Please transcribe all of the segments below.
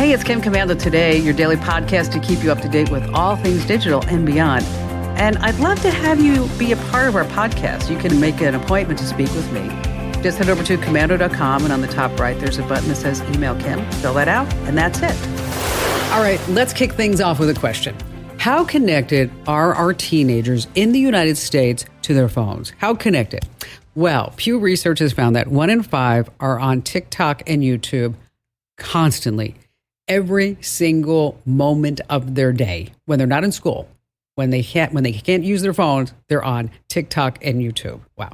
Hey, it's Kim Komando Today, your daily podcast to keep you up to date with all things digital and beyond. And I'd love to have you be a part of our podcast. You can make an appointment to speak with me. Just head over to komando.com, and on the top right, there's a button that says Email Kim. Fill that out, and that's it. All right, let's kick things off with a question. How connected are our teenagers in the United States to their phones? How connected? Well, Pew Research has found that 1 in 5 are on TikTok and YouTube constantly, every single moment of their day. When they're not in school, when they can't use their phones, they're on TikTok and YouTube. Wow.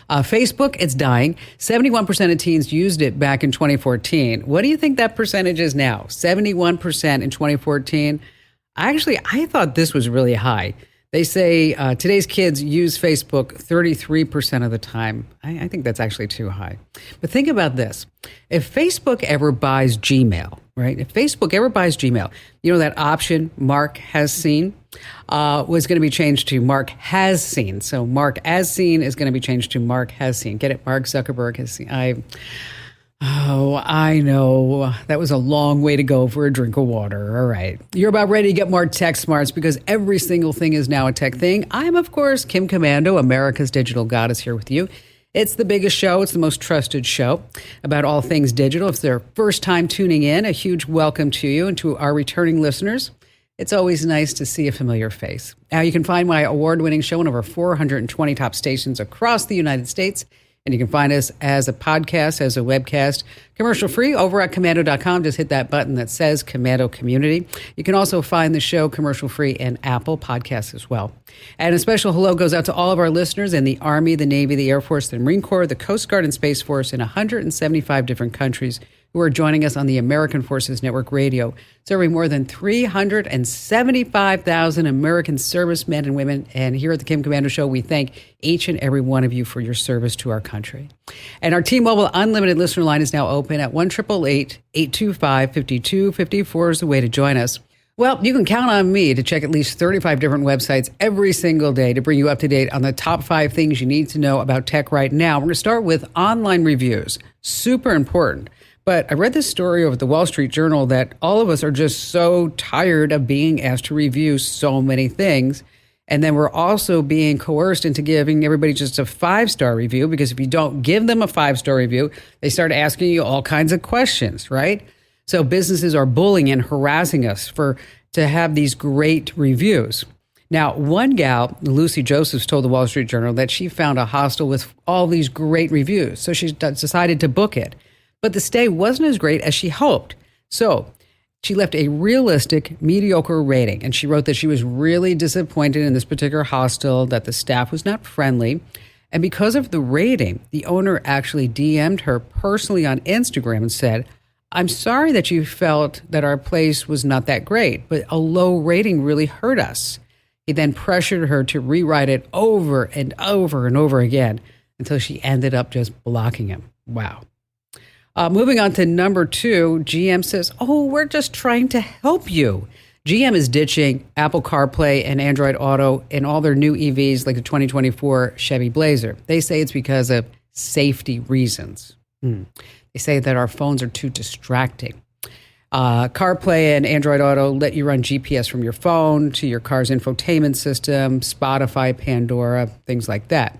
Facebook, it's dying. 71% of teens used it back in 2014. What do you think that percentage is now? 71% in 2014. I thought this was really high. They say today's kids use Facebook 33% of the time. I think that's actually too high. But think about this. If Facebook ever buys Gmail, right? If Facebook ever buys Gmail, you know that option Mark has seen was going to be changed to Mark has seen. So Mark as seen is going to be changed to Mark has seen. Get it? Mark Zuckerberg has seen. Oh, I know. That was a long way to go for a drink of water. All right. You're about ready to get more tech smarts because every single thing is now a tech thing. I'm, of course, Kim Komando, America's digital goddess, here with you. It's the biggest show. It's the most trusted show about all things digital. If it's their first time tuning in, a huge welcome to you and to our returning listeners. It's always nice to see a familiar face. Now, you can find my award-winning show on over 420 top stations across the United States. And you can find us as a podcast, as a webcast, commercial free over at komando.com. Just hit that button that says Komando Community. You can also find the show commercial free in Apple Podcasts as well. And a special hello goes out to all of our listeners in the Army, the Navy, the Air Force, the Marine Corps, the Coast Guard, and Space Force in 175 different countries who are joining us on the American Forces Network Radio, serving more than 375,000 American servicemen and women. And here at the Kim Komando Show, we thank each and every one of you for your service to our country. And our T-Mobile Unlimited listener line is now open at 1-888-825-5254 is the way to join us. Well, you can count on me to check at least 35 different websites every single day to bring you up to date on the top 5 things you need to know about tech right now. We're going to start with online reviews. Super important. But I read this story over at the Wall Street Journal that all of us are just so tired of being asked to review so many things. And then we're also being coerced into giving everybody just a 5-star review, because if you don't give them a 5-star review, they start asking you all kinds of questions, right? So businesses are bullying and harassing us to have these great reviews. Now, one gal, Lucy Josephs, told the Wall Street Journal that she found a hostel with all these great reviews. So she decided to book it. But the stay wasn't as great as she hoped. So she left a realistic, mediocre rating. And she wrote that she was really disappointed in this particular hostel, that the staff was not friendly. And because of the rating, the owner actually DM'd her personally on Instagram and said, "I'm sorry that you felt that our place was not that great, but a low rating really hurt us." He then pressured her to rewrite it over and over and over again until she ended up just blocking him. Wow. Moving on to number 2, GM says, we're just trying to help you. GM is ditching Apple CarPlay and Android Auto in all their new EVs like the 2024 Chevy Blazer. They say it's because of safety reasons. They say that our phones are too distracting. CarPlay and Android Auto let you run GPS from your phone to your car's infotainment system, Spotify, Pandora, things like that.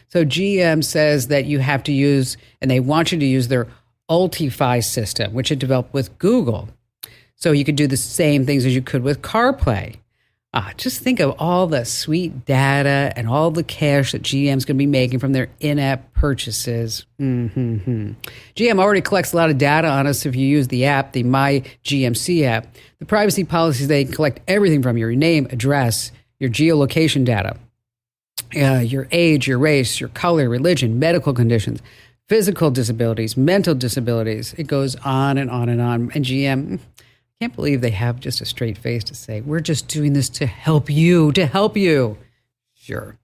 So GM says that you have to use, and they want you to use their Ultifi system, which it developed with Google. So you could do the same things as you could with CarPlay. Just think of all the sweet data and all the cash that GM's going to be making from their in-app purchases. GM already collects a lot of data on us if you use the app, the My GMC app. The privacy policies, they collect everything from your name, address, your geolocation data, your age, your race, your color, religion, medical conditions, physical disabilities, mental disabilities. It goes on and on and on. And GM, can't believe they have just a straight face to say, we're just doing this to help you, Sure.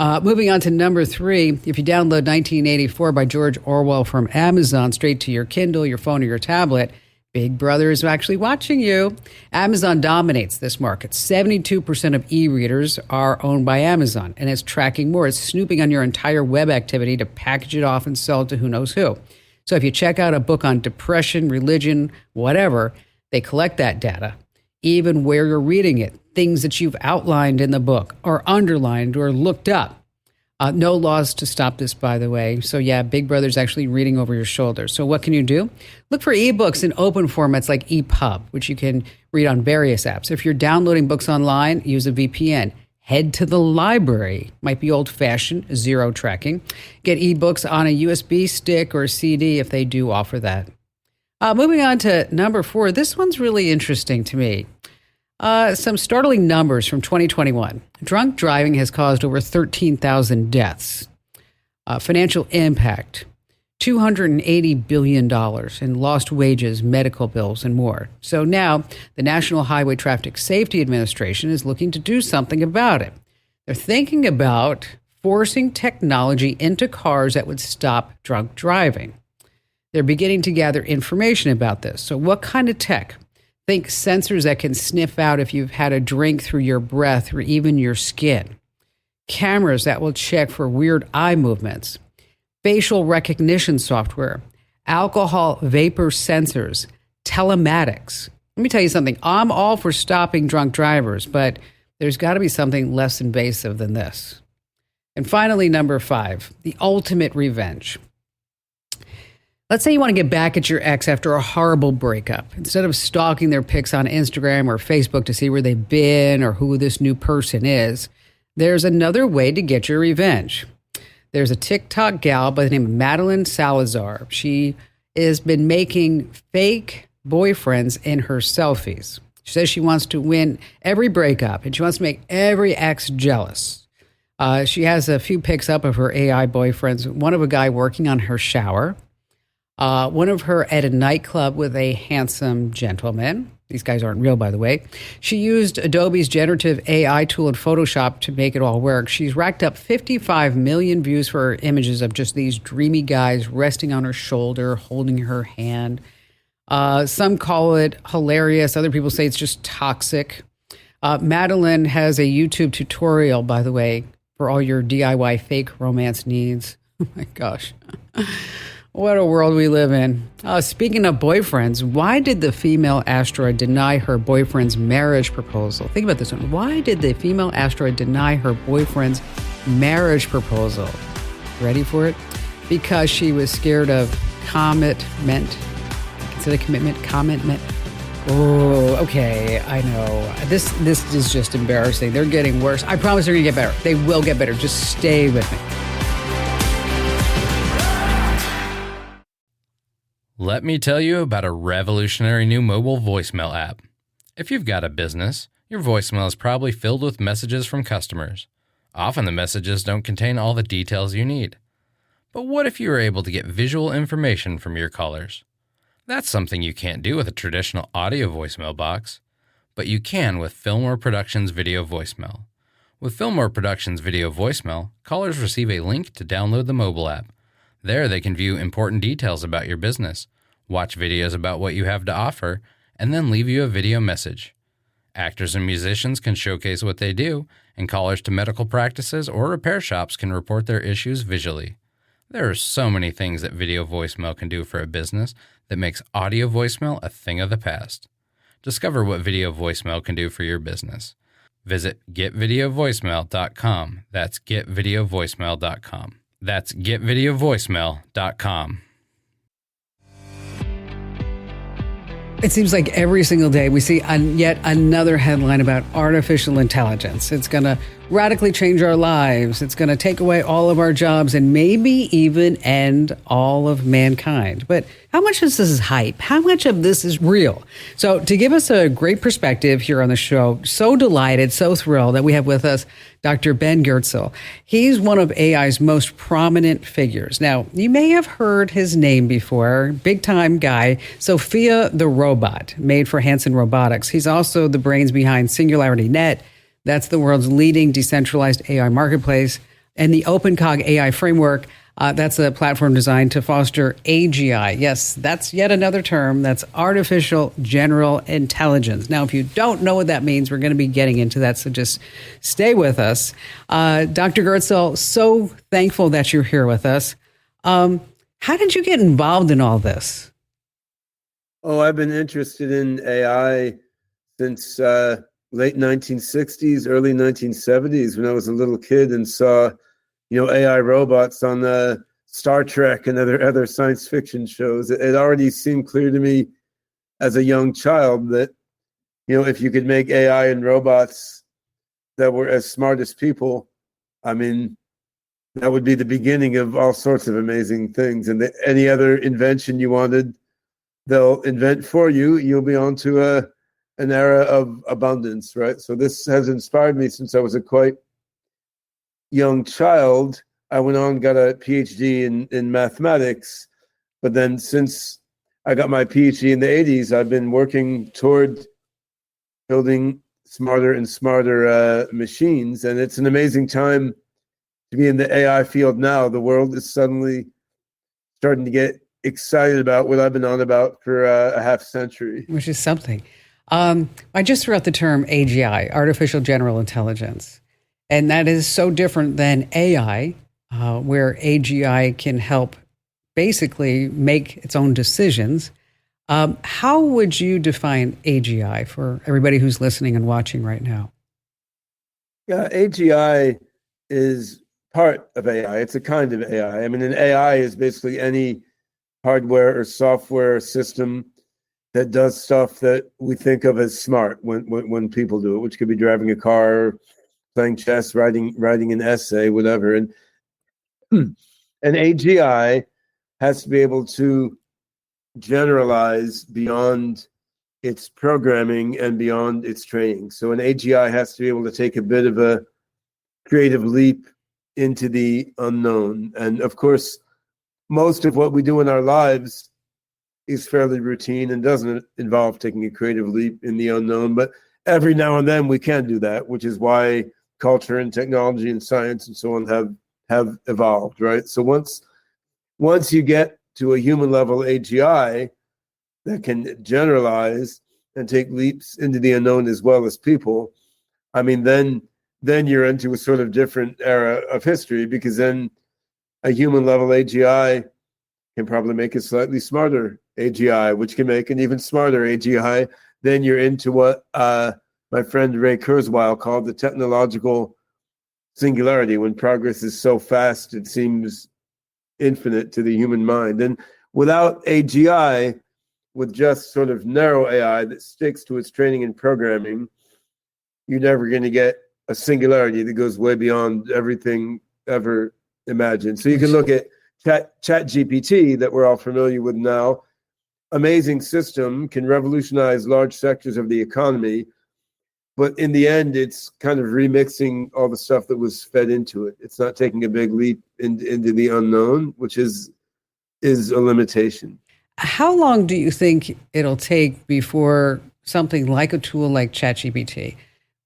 Moving on to number 3, if you download 1984 by George Orwell from Amazon straight to your Kindle, your phone, or your tablet, Big Brother is actually watching you. Amazon dominates this market. 72% of e-readers are owned by Amazon, and it's tracking more. It's snooping on your entire web activity to package it off and sell it to who knows who. So if you check out a book on depression, religion, whatever, They collect that data, even where you're reading it, things that you've outlined in the book or underlined or looked up. No laws to stop this, by the way. So yeah, Big Brother's actually reading over your shoulder. So what can you do? Look for ebooks in open formats like EPUB, which you can read on various apps. If you're downloading books online, use a VPN. Head to the library. Might be old-fashioned, zero tracking. Get ebooks on a USB stick or CD if they do offer that. Moving on to number 4. This one's really interesting to me. Some startling numbers from 2021. Drunk driving has caused over 13,000 deaths. Financial impact, $280 billion in lost wages, medical bills, and more. So now the National Highway Traffic Safety Administration is looking to do something about it. They're thinking about forcing technology into cars that would stop drunk driving. They're beginning to gather information about this. So what kind of tech? Think sensors that can sniff out if you've had a drink through your breath or even your skin. Cameras that will check for weird eye movements. Facial recognition software. Alcohol vapor sensors. Telematics. Let me tell you something. I'm all for stopping drunk drivers, but there's got to be something less invasive than this. And finally, number 5, the ultimate revenge. Let's say you want to get back at your ex after a horrible breakup. Instead of stalking their pics on Instagram or Facebook to see where they've been or who this new person is, there's another way to get your revenge. There's a TikTok gal by the name of Madeline Salazar. She has been making fake boyfriends in her selfies. She says she wants to win every breakup and she wants to make every ex jealous. She has a few pics up of her AI boyfriends, one of a guy working on her shower. One of her at a nightclub with a handsome gentleman. These guys aren't real, by the way. She used Adobe's generative AI tool in Photoshop to make it all work. She's racked up 55 million views for her images of just these dreamy guys resting on her shoulder, holding her hand. Some call it hilarious. Other people say it's just toxic. Madeline has a YouTube tutorial, by the way, for all your DIY fake romance needs. Oh my gosh. What a world we live in. Speaking of boyfriends, why did the female asteroid deny her boyfriend's marriage proposal? Think about this one. Why did the female asteroid deny her boyfriend's marriage proposal? Ready for it? Because she was scared of commitment. Instead of commitment, commitment. Oh, okay. I know. This is just embarrassing. They're getting worse. I promise they're going to get better. They will get better. Just stay with me. Let me tell you about a revolutionary new mobile voicemail app. If you've got a business, your voicemail is probably filled with messages from customers. Often the messages don't contain all the details you need. But what if you were able to get visual information from your callers? That's something you can't do with a traditional audio voicemail box, but you can with Fillmore Productions Video Voicemail. With Fillmore Productions Video Voicemail, callers receive a link to download the mobile app. There they can view important details about your business, watch videos about what you have to offer, and then leave you a video message. Actors and musicians can showcase what they do, and callers to medical practices or repair shops can report their issues visually. There are so many things that video voicemail can do for a business that makes audio voicemail a thing of the past. Discover what video voicemail can do for your business. Visit getvideovoicemail.com. That's getvideovoicemail.com. That's getvideovoicemail.com. It seems like every single day we see yet another headline about artificial intelligence. It's going to radically change our lives. It's going to take away all of our jobs and maybe even end all of mankind. But how much of this is hype? How much of this is real? So to give us a great perspective here on the show, so delighted, so thrilled that we have with us Dr. Ben Goertzel. He's one of AI's most prominent figures. Now, you may have heard his name before, big-time guy, Sophia the robot, made for Hanson Robotics. He's also the brains behind SingularityNet. That's the world's leading decentralized AI marketplace. And the OpenCog AI framework, that's a platform designed to foster AGI. Yes, that's yet another term. That's artificial general intelligence. Now, if you don't know what that means, we're going to be getting into that, so just stay with us. Dr. Goertzel, so thankful that you're here with us. How did you get involved in all this? Oh, I've been interested in AI since late 1960s, early 1970s, when I was a little kid and saw, AI robots on Star Trek and other science fiction shows. It already seemed clear to me as a young child that, if you could make AI and robots that were as smart as people, I mean, that would be the beginning of all sorts of amazing things. And any other invention you wanted, they'll invent for you. You'll be on to an era of abundance, right? So this has inspired me since I was a quite young child. I went on, got a PhD in mathematics, but then since I got my PhD in the 80s, I've been working toward building smarter and smarter machines. And it's an amazing time to be in the AI field now. The world is suddenly starting to get excited about what I've been on about for a half century. Which is something. I just threw out the term AGI, artificial general intelligence. And that is so different than AI, where AGI can help basically make its own decisions. How would you define AGI for everybody who's listening and watching right now? Yeah, AGI is part of AI. It's a kind of AI. I mean, an AI is basically any hardware or software system that does stuff that we think of as smart when people do it, which could be driving a car, playing chess, writing an essay, whatever. And an AGI has to be able to generalize beyond its programming and beyond its training. So an AGI has to be able to take a bit of a creative leap into the unknown. And of course, most of what we do in our lives is fairly routine and doesn't involve taking a creative leap in the unknown. But every now and then we can do that, which is why culture and technology and science and so on have evolved, right? So once you get to a human level AGI that can generalize and take leaps into the unknown as well as people, I mean, then you're into a sort of different era of history, because then a human level AGI can probably make a slightly smarter AGI, which can make an even smarter AGI. Then you're into what my friend Ray Kurzweil called the technological singularity, when progress is so fast it seems infinite to the human mind. And without AGI, with just sort of narrow AI that sticks to its training and programming, you're never going to get a singularity that goes way beyond everything ever imagined. So you can look at ChatGPT that we're all familiar with now. Amazing system, can revolutionize large sectors of the economy, but in the end, it's kind of remixing all the stuff that was fed into it. It's not taking a big leap into the unknown, which is a limitation. How long do you think it'll take before something like a tool like ChatGPT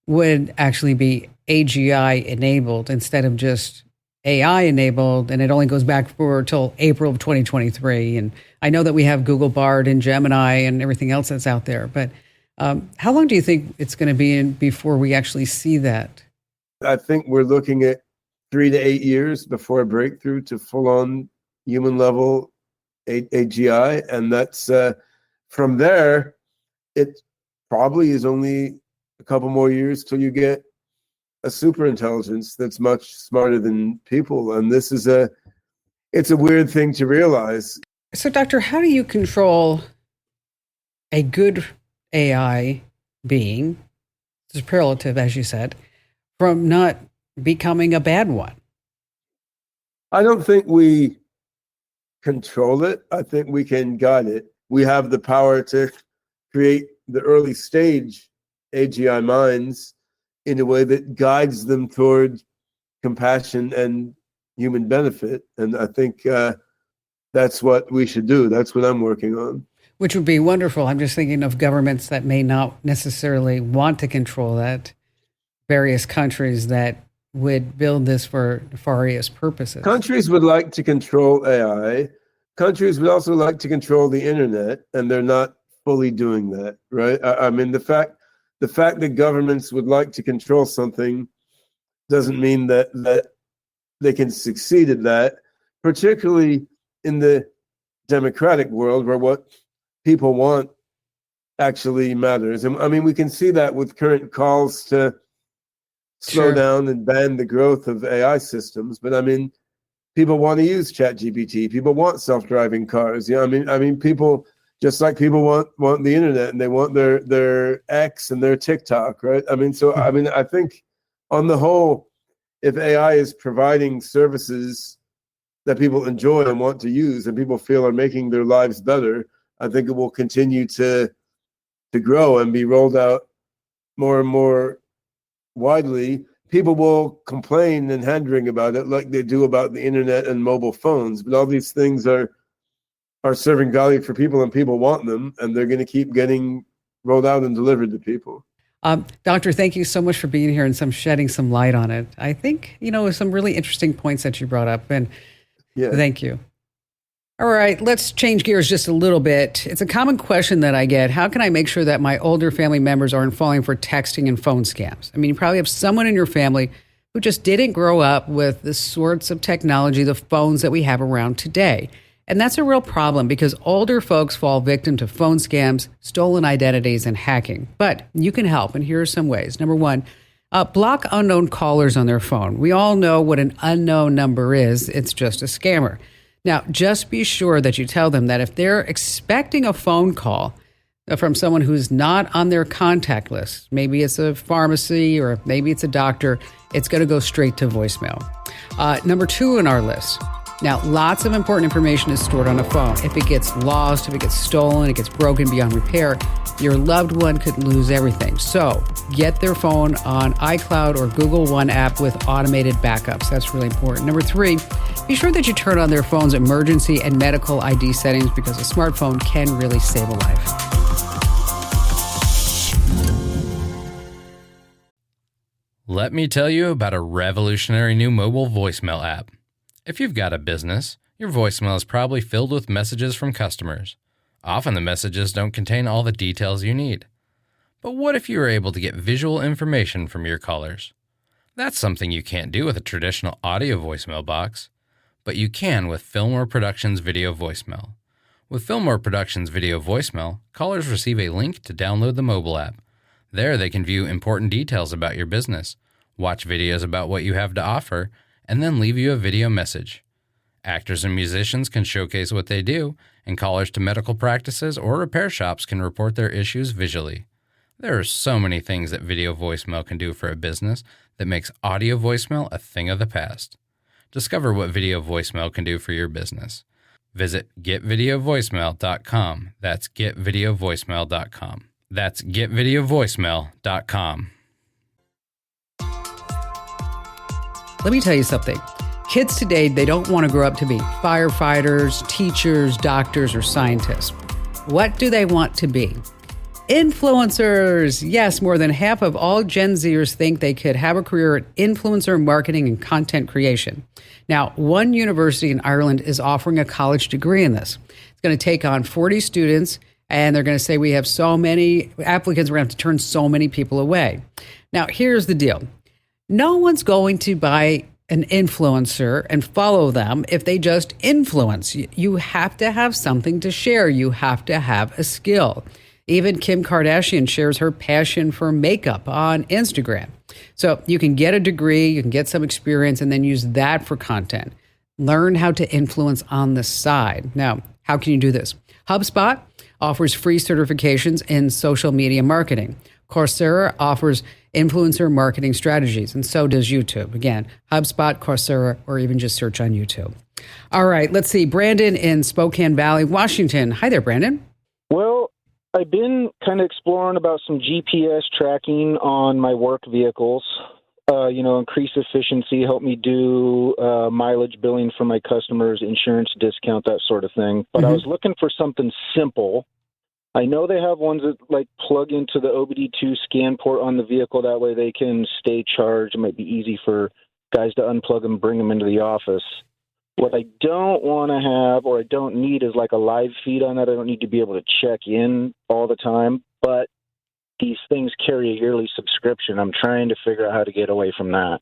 would actually be AGI enabled instead of just AI enabled, and it only goes back for till April of 2023? And I know that we have Google Bard and Gemini and everything else that's out there, but how long do you think it's going to be in before we actually see that? I think we're looking at 3 to 8 years before a breakthrough to full-on human level AGI, and that's from there. It probably is only a couple more years till you get a super intelligence that's much smarter than people, and it's a weird thing to realize. So, Doctor, how do you control a good AI being, superlative, as you said, from not becoming a bad one? I don't think we control it. I think we can guide it. We have the power to create the early stage AGI minds in a way that guides them toward compassion and human benefit. And I think that's what we should do. That's what I'm working on. Which would be wonderful. I'm just thinking of governments that may not necessarily want to control that, various countries that would build this for nefarious purposes. Countries would like to control AI. Countries would also like to control the internet, and they're not fully doing that, right? I mean, the fact that governments would like to control something doesn't mean that they can succeed at that, particularly in the democratic world, where what people want actually matters. And I mean, we can see that with current calls to slow Sure. down and ban the growth of AI systems. But I mean, people want to use ChatGPT. People want self-driving cars. I mean, people, just like people want the internet, and they want their X and their TikTok, right? I mean, so I mean, I think on the whole, if AI is providing services that people enjoy and want to use, and people feel are making their lives better, I think it will continue to grow and be rolled out more and more widely. People will complain and hand-wring about it like they do about the internet and mobile phones, but all these things are serving value for people, and people want them, and they're going to keep getting rolled out and delivered to people. Doctor, thank you so much for being here and shedding some light on it. I think, some really interesting points that you brought up, and Yeah. thank you. All right, let's change gears just a little bit. It's a common question that I get. How can I make sure that my older family members aren't falling for texting and phone scams? I mean, you probably have someone in your family who just didn't grow up with the sorts of technology, the phones that we have around today. And that's a real problem because older folks fall victim to phone scams, stolen identities, and hacking. But you can help, and here are some ways. Number one, block unknown callers on their phone. We all know what an unknown number is. It's just a scammer. Now, just be sure that you tell them that if they're expecting a phone call from someone who's not on their contact list, maybe it's a pharmacy or maybe it's a doctor, it's going to go straight to voicemail. Number two on our list. Now, lots of important information is stored on a phone. If it gets lost, if it gets stolen, it gets broken beyond repair, your loved one could lose everything. So get their phone on iCloud or Google One app with automated backups. That's really important. Number three, be sure that you turn on their phone's emergency and medical ID settings because a smartphone can really save a life. Let me tell you about a revolutionary new mobile voicemail app. If you've got a business, your voicemail is probably filled with messages from customers. Often the messages don't contain all the details you need. But what if you were able to get visual information from your callers? That's something you can't do with a traditional audio voicemail box, but you can with Fillmore Productions Video Voicemail. With Fillmore Productions Video Voicemail, callers receive a link to download the mobile app. There they can view important details about your business, watch videos about what you have to offer, and then leave you a video message. Actors and musicians can showcase what they do, and callers to medical practices or repair shops can report their issues visually. There are so many things that video voicemail can do for a business that makes audio voicemail a thing of the past. Discover what video voicemail can do for your business. Visit getvideovoicemail.com. That's getvideovoicemail.com. That's getvideovoicemail.com. Let me tell you something. Kids today, they don't want to grow up to be firefighters, teachers, doctors, or scientists. What do they want to be? Influencers. Yes, more than half of all Gen Zers think they could have a career in influencer marketing and content creation. Now, one university in Ireland is offering a college degree in this. It's going to take on 40 students, and they're going to say we have so many applicants, we're going to have to turn so many people away. Now, here's the deal. No one's going to buy an influencer and follow them if they just influence. You have to have something to share. You have to have a skill. Even Kim Kardashian shares her passion for makeup on Instagram. So you can get a degree, you can get some experience, and then use that for content. Learn how to influence on the side. Now, how can you do this? HubSpot offers free certifications in social media marketing. Coursera offers influencer marketing strategies, and so does YouTube. Again, HubSpot, Coursera, or even just search on YouTube. All right, let's see. Brandon in Spokane Valley, Washington. Hi there, Brandon. Well, I've been kind of exploring about some GPS tracking on my work vehicles. Increase efficiency, help me do mileage billing for my customers, insurance discount, that sort of thing. But I was looking for something simple. I know they have ones that plug into the OBD2 scan port on the vehicle. That way they can stay charged. It might be easy for guys to unplug them, bring them into the office. What I don't want to have or I don't need is a live feed on that. I don't need to be able to check in all the time. But these things carry a yearly subscription. I'm trying to figure out how to get away from that.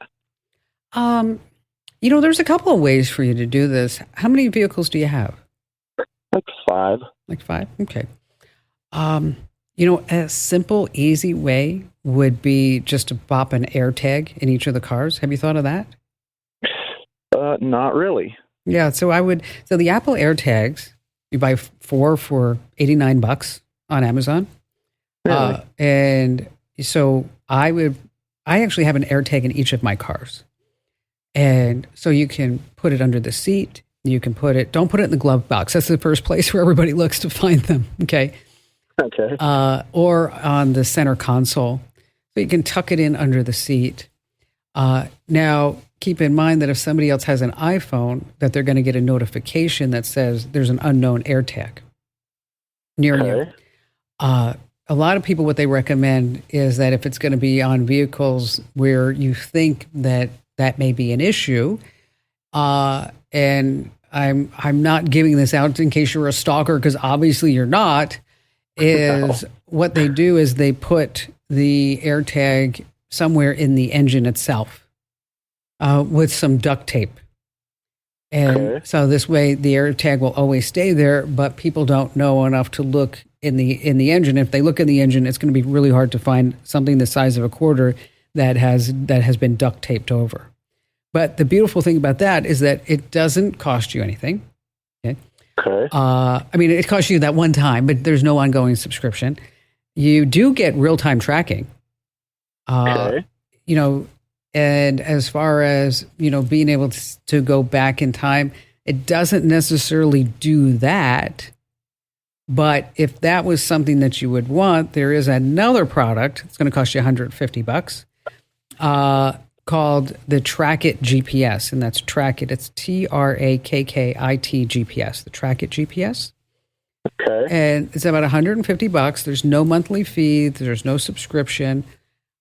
There's a couple of ways for you to do this. How many vehicles do you have? 5. 5? Okay. A simple, easy way would be just to pop an AirTag in each of the cars. Have you thought of that? Not really. Yeah, so the Apple AirTags, you buy 4 for $89 on Amazon. Really? And so I actually have an AirTag in each of my cars. And so you can put it under the seat. You can don't put it in the glove box. That's the first place where everybody looks to find them. Okay. Okay. Or on the center console. So you can tuck it in under the seat. Now, keep in mind that if somebody else has an iPhone, that they're going to get a notification that says there's an unknown AirTag near you. A lot of people, what they recommend is that if it's going to be on vehicles where you think that may be an issue, and I'm not giving this out in case you're a stalker, because obviously you're not, is what they do is they put the AirTag somewhere in the engine itself with some duct tape. And so this way the AirTag will always stay there, but people don't know enough to look in the engine. If they look in the engine, it's going to be really hard to find something the size of a quarter that has been duct taped over. But the beautiful thing about that is that it doesn't cost you anything. Okay. It costs you that one time, but there's no ongoing subscription. You do get real-time tracking. And as far as, being able to go back in time, it doesn't necessarily do that. But if that was something that you would want, there is another product. It's going to cost you $150 called the Trackit GPS. And that's Trackit. It's TRAKKIT GPS, the Trackit GPS. Okay. And it's about $150. There's no monthly fee. There's no subscription.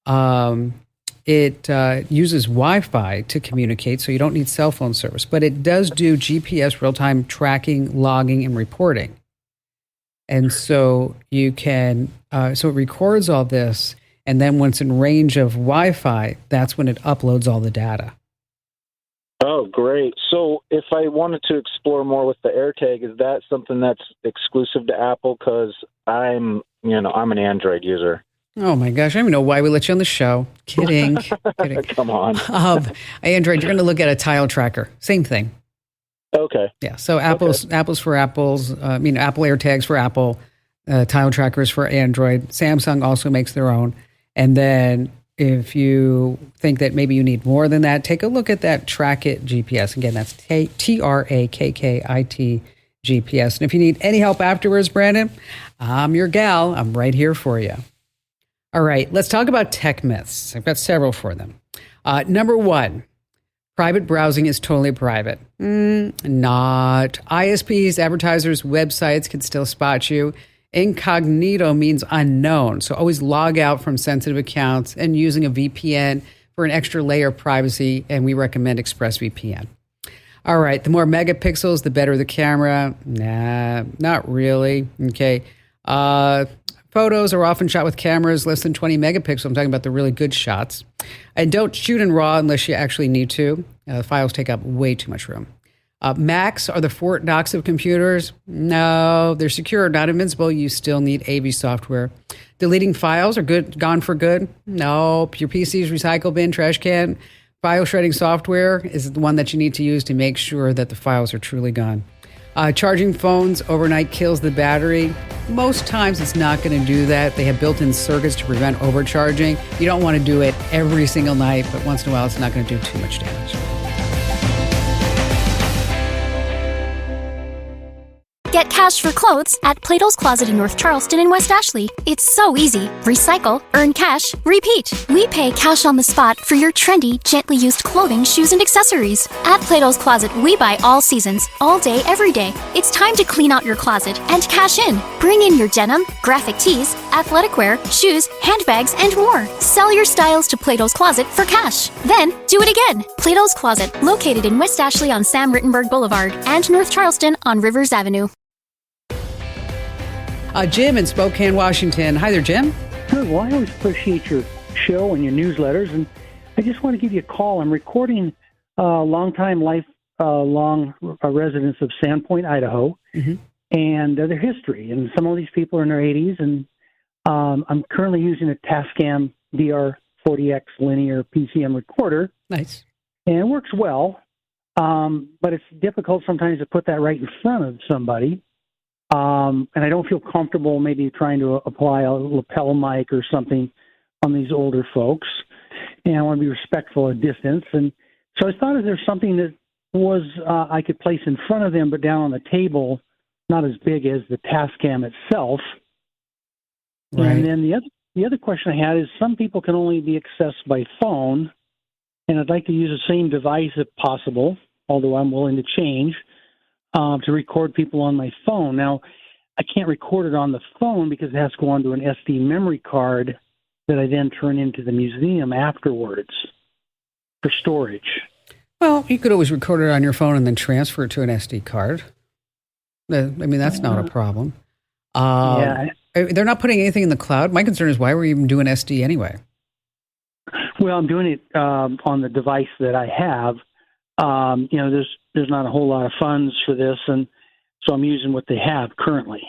It uses Wi-Fi to communicate, so you don't need cell phone service. But it does do GPS real-time tracking, logging, and reporting. And so you can, so it records all this, and then once in range of Wi-Fi, that's when it uploads all the data. Oh, great. So if I wanted to explore more with the AirTag, is that something that's exclusive to Apple? Because I'm an Android user. Oh my gosh, I don't even know why we let you on the show. Kidding. Come on. Android, you're going to look at a tile tracker. Same thing. Okay. Yeah. So Apple's for Apple's. Apple AirTags for Apple. Tile trackers for Android. Samsung also makes their own. And then if you think that maybe you need more than that, take a look at that Trackit GPS. Again, that's TRAKKIT GPS. And if you need any help afterwards, Brandon, I'm your gal. I'm right here for you. All right, let's talk about tech myths. I've got several for them. Number one, private browsing is totally private. Not. ISPs, advertisers, websites can still spot you. Incognito means unknown. So always log out from sensitive accounts and using a VPN for an extra layer of privacy. And we recommend ExpressVPN. All right, the more megapixels, the better the camera. Nah, not really. Okay. Photos are often shot with cameras less than 20 megapixels. I'm talking about the really good shots. And don't shoot in RAW unless you actually need to. Files take up way too much room. Macs are the Fort Knox of computers. No, they're secure, not invincible. You still need AV software. Deleting files are gone for good. No, your PC's recycle bin, trash can. File shredding software is the one that you need to use to make sure that the files are truly gone. Charging phones overnight kills the battery. Most times it's not going to do that. They have built-in circuits to prevent overcharging. You don't want to do it every single night, but once in a while it's not going to do too much damage. Get cash for clothes at Plato's Closet in North Charleston and West Ashley. It's so easy. Recycle, earn cash, repeat. We pay cash on the spot for your trendy, gently used clothing, shoes, and accessories. At Plato's Closet, we buy all seasons, all day, every day. It's time to clean out your closet and cash in. Bring in your denim, graphic tees, athletic wear, shoes, handbags, and more. Sell your styles to Plato's Closet for cash. Then, do it again. Plato's Closet, located in West Ashley on Sam Rittenberg Boulevard and North Charleston on Rivers Avenue. Jim in Spokane, Washington. Hi there, Jim. Good. Well, I always appreciate your show and your newsletters, and I just want to give you a call. I'm recording long residents of Sandpoint, Idaho, and their history. And some of these people are in their 80s, and I'm currently using a Tascam DR40X linear PCM recorder, Nice. and it works well, but it's difficult sometimes to put that right in front of somebody. And I don't feel comfortable maybe trying to apply a lapel mic or something on these older folks. And I want to be respectful of distance. And so I thought if there's something that was I could place in front of them but down on the table, not as big as the Tascam itself. Right. And then the other question I had is some people can only be accessed by phone, and I'd like to use the same device if possible, although I'm willing to change, to record people on my phone. Now, I can't record it on the phone because it has to go onto an SD memory card that I then turn into the museum afterwards for storage. Well, you could always record it on your phone and then transfer it to an SD card. I mean, that's not a problem. Yeah. They're not putting anything in the cloud. My concern is why were you even doing SD anyway? Well, I'm doing it on the device that I have. There's not a whole lot of funds for this, and so I'm using what they have currently.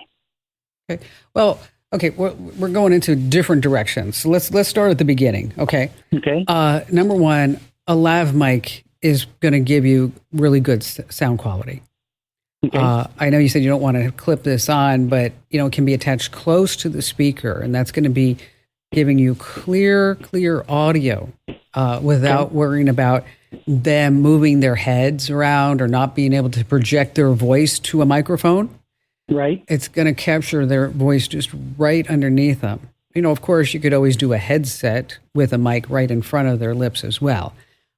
Okay. Well, okay, we're going into different directions. So let's start at the beginning. Okay. Okay. Number one, a lav mic is going to give you really good sound quality. Okay. I know you said you don't want to clip this on, but it can be attached close to the speaker, and that's going to be giving you clear audio without worrying about them moving their heads around or not being able to project their voice to a microphone. Right. It's going to capture their voice just right underneath them. Of course, you could always do a headset with a mic right in front of their lips as well.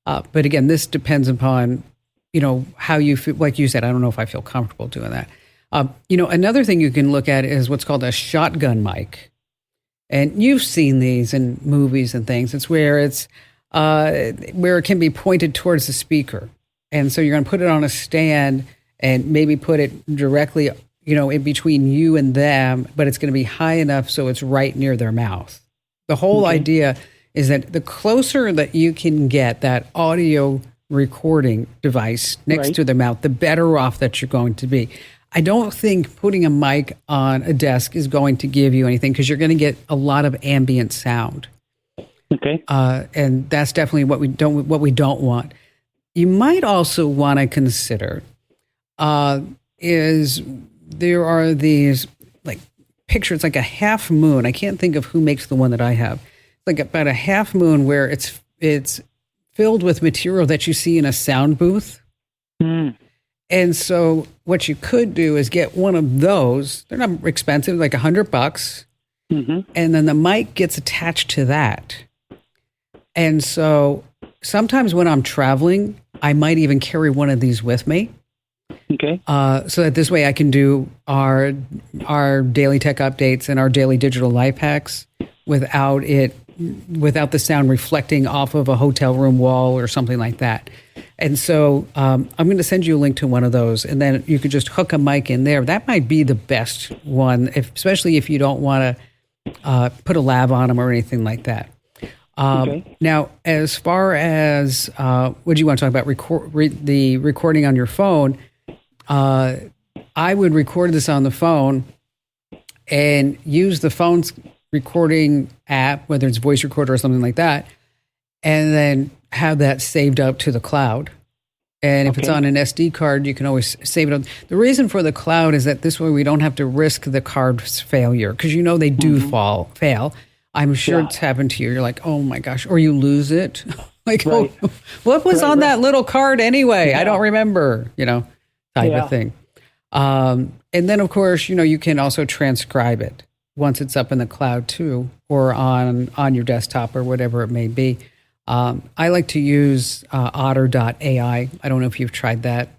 But again, this depends upon how you feel. Like you said, I don't know if I feel comfortable doing that. Another thing you can look at is what's called a shotgun mic. And you've seen these in movies and things. It's where it can be pointed towards the speaker. And so you're going to put it on a stand and maybe put it directly, in between you and them, but it's going to be high enough so it's right near their mouth. The whole idea is that the closer that you can get that audio recording device next to their mouth, the better off that you're going to be. I don't think putting a mic on a desk is going to give you anything because you're going to get a lot of ambient sound. Okay. And that's definitely what we don't want. You might also want to consider is there are these like pictures, like a half moon. I can't think of who makes the one that I have. Like about a half moon where it's filled with material that you see in a sound booth. Mm. And so what you could do is get one of those. They're not expensive, like $100. Mm-hmm. And then the mic gets attached to that. And so sometimes when I'm traveling, I might even carry one of these with me. Okay. So that this way I can do our daily tech updates and our daily digital life hacks without the sound reflecting off of a hotel room wall or something like that. And so I'm going to send you a link to one of those, and then you could just hook a mic in there. That might be the best one, especially if you don't want to put a lav on them or anything like that. Now, as far as what do you want to talk about, the recording on your phone, I would record this on the phone and use the phone's recording app, whether it's voice recorder or something like that, and then have that saved up to the cloud. And if it's on an SD card, you can always save it on. The reason for the cloud is that this way we don't have to risk the card's failure, because they do fail. I'm sure it's happened to you. You're like, oh my gosh, or you lose it. Like, oh, what was on that little card anyway? I don't remember, type of thing. And then, of course, you can also transcribe it once it's up in the cloud too, or on your desktop or whatever it may be. I like to use Otter.ai. I don't know if you've tried that.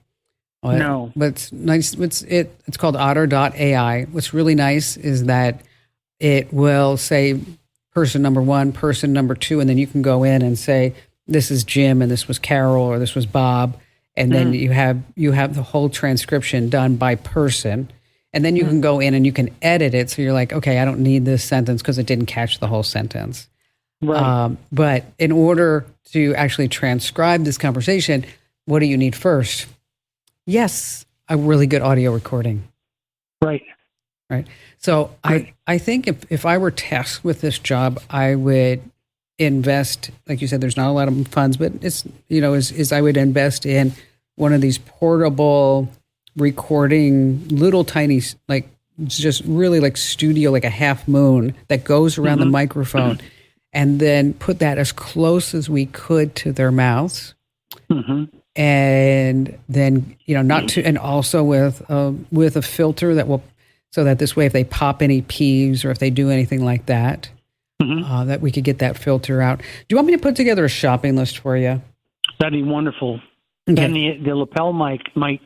No. But it's nice. It's called Otter.ai. What's really nice is that it will say person number 1, person number 2, and then you can go in and say, this is Jim and this was Carol or this was Bob. And then you have the whole transcription done by person. And then you can go in and you can edit it. So you're like, okay, I don't need this sentence because it didn't catch the whole sentence. Right. But in order to actually transcribe this conversation, what do you need first? Yes, a really good audio recording. Right. Right. So I think if I were tasked with this job, I would invest, like you said, there's not a lot of funds, but it's, is I would invest in one of these portable recording, little tiny, like just really like studio, like a half moon that goes around the microphone, and then put that as close as we could to their mouths. And then, not to, and also with a filter that will, so that this way, if they pop any peas or if they do anything like that, that we could get that filter out. Do you want me to put together a shopping list for you? That'd be wonderful. Okay. And the lapel mic might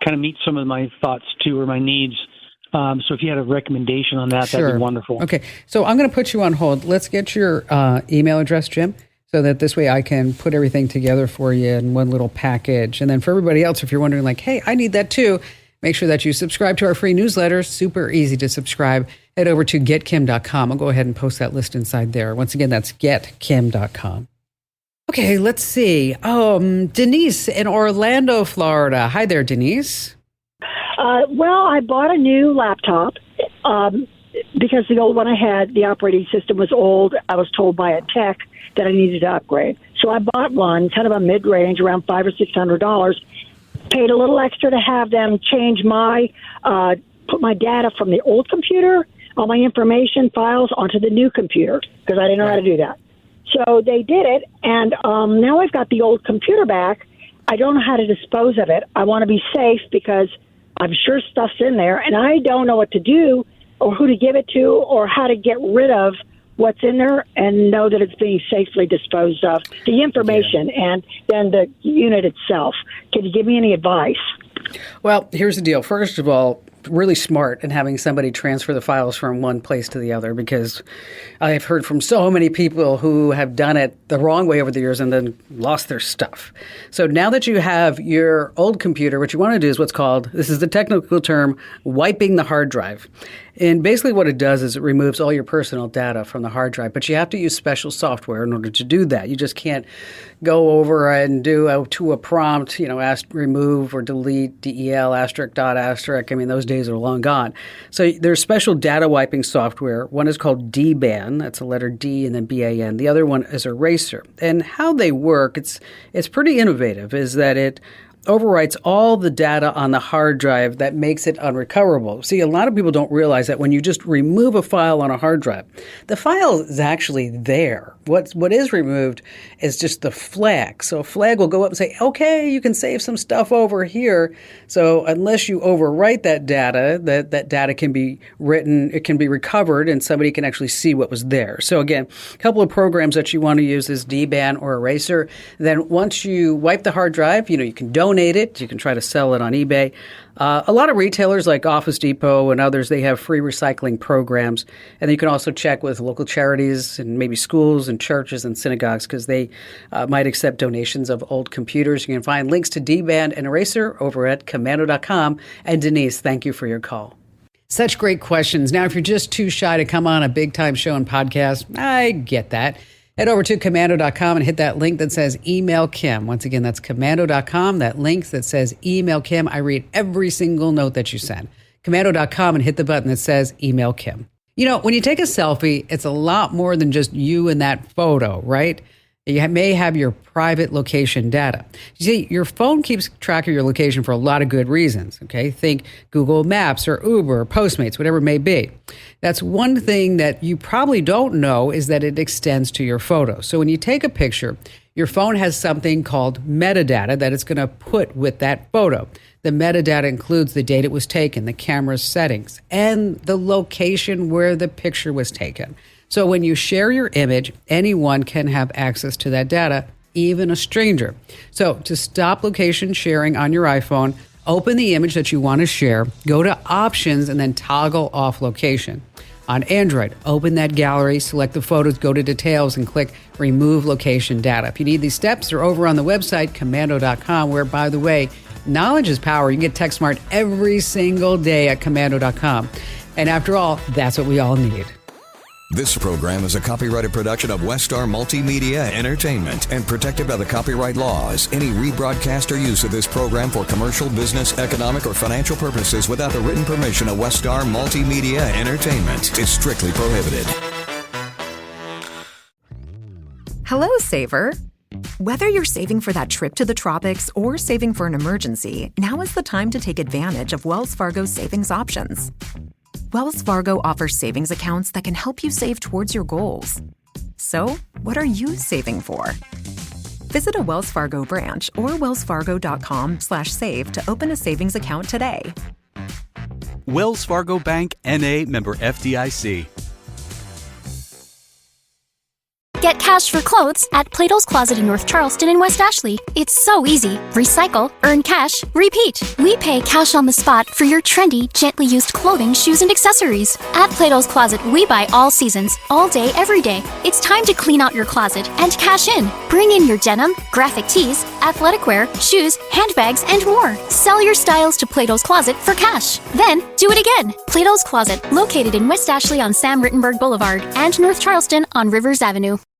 kind of meet some of my thoughts too, or my needs. So if you had a recommendation on that, that'd be wonderful. Okay. So I'm going to put you on hold. Let's get your email address, Jim, so that this way I can put everything together for you in one little package. And then for everybody else, if you're wondering like, hey, I need that too, make sure that you subscribe to our free newsletter. Super easy to subscribe. Head over to getkim.com. I'll go ahead and post that list inside there. Once again, that's getkim.com. Okay, let's see. Denise in Orlando, Florida. Hi there, Denise. Well, I bought a new laptop because the old one I had, the operating system was old. I was told by a tech that I needed to upgrade. So I bought one, kind of a mid-range, around $500 or $600. Paid a little extra to have them change put my data from the old computer, all my information files, onto the new computer because I didn't know how to do that. So they did it, and now I've got the old computer back. I don't know how to dispose of it. I want to be safe because I'm sure stuff's in there, and I don't know what to do or who to give it to or how to get rid of what's in there and know that it's being safely disposed of, the information and then the unit itself. Can you give me any advice? Well, here's the deal. First of all, really smart in having somebody transfer the files from one place to the other, because I've heard from so many people who have done it the wrong way over the years and then lost their stuff. So now that you have your old computer, what you want to do is what's called, this is the technical term, wiping the hard drive. And basically what it does is it removes all your personal data from the hard drive, but you have to use special software in order to do that. You just can't go over and do to a prompt, remove or delete del asterisk dot asterisk. I mean, those days are long gone. So there's special data wiping software. One is called DBAN. That's a letter D and then BAN. The other one is Eraser. And how they work, it's pretty innovative, is that it overwrites all the data on the hard drive that makes it unrecoverable. See, a lot of people don't realize that when you just remove a file on a hard drive, the file is actually there. What is removed is just the flag. So a flag will go up and say, okay, you can save some stuff over here. So unless you overwrite that data, that data can be written, it can be recovered, and somebody can actually see what was there. So again, a couple of programs that you want to use is DBAN or Eraser. Then once you wipe the hard drive, you can donate it. You can try to sell it on eBay. A lot of retailers like Office Depot and others, they have free recycling programs. And you can also check with local charities and maybe schools and churches and synagogues because they might accept donations of old computers. You can find links to DBAN and Eraser over at Komando.com. And Denise, thank you for your call. Such great questions. Now, if you're just too shy to come on a big-time show and podcast, I get that. Head over to Komando.com and hit that link that says Email Kim. Once again, that's Komando.com, that link that says Email Kim. I read every single note that you send. Komando.com and hit the button that says Email Kim. When you take a selfie, it's a lot more than just you in that photo, right? You may have your private location data. You see, your phone keeps track of your location for a lot of good reasons, okay? Think Google Maps or Uber or Postmates, whatever it may be. That's one thing that you probably don't know is that it extends to your photo. So when you take a picture, your phone has something called metadata that it's going to put with that photo. The metadata includes the date it was taken, the camera's settings, and the location where the picture was taken. So when you share your image, anyone can have access to that data, even a stranger. So to stop location sharing on your iPhone, open the image that you want to share, go to Options, and then toggle off location. On Android, open that gallery, select the photos, go to Details, and click Remove Location Data. If you need these steps, they're over on the website, Komando.com, where, by the way, knowledge is power. You can get TechSmart every single day at Komando.com. And after all, that's what we all need. This program is a copyrighted production of Westar Multimedia Entertainment and protected by the copyright laws. Any rebroadcast or use of this program for commercial, business, economic, or financial purposes without the written permission of Westar Multimedia Entertainment is strictly prohibited. Hello, saver. Whether you're saving for that trip to the tropics or saving for an emergency, now is the time to take advantage of Wells Fargo's savings options. Wells Fargo offers savings accounts that can help you save towards your goals. So, what are you saving for? Visit a Wells Fargo branch or wellsfargo.com/save to open a savings account today. Wells Fargo Bank, N.A., member FDIC. Get cash for clothes at Plato's Closet in North Charleston and West Ashley. It's so easy. Recycle, earn cash, repeat. We pay cash on the spot for your trendy, gently used clothing, shoes, and accessories. At Plato's Closet, we buy all seasons, all day, every day. It's time to clean out your closet and cash in. Bring in your denim, graphic tees, athletic wear, shoes, handbags, and more. Sell your styles to Plato's Closet for cash. Then, do it again. Plato's Closet, located in West Ashley on Sam Rittenberg Boulevard and North Charleston on Rivers Avenue.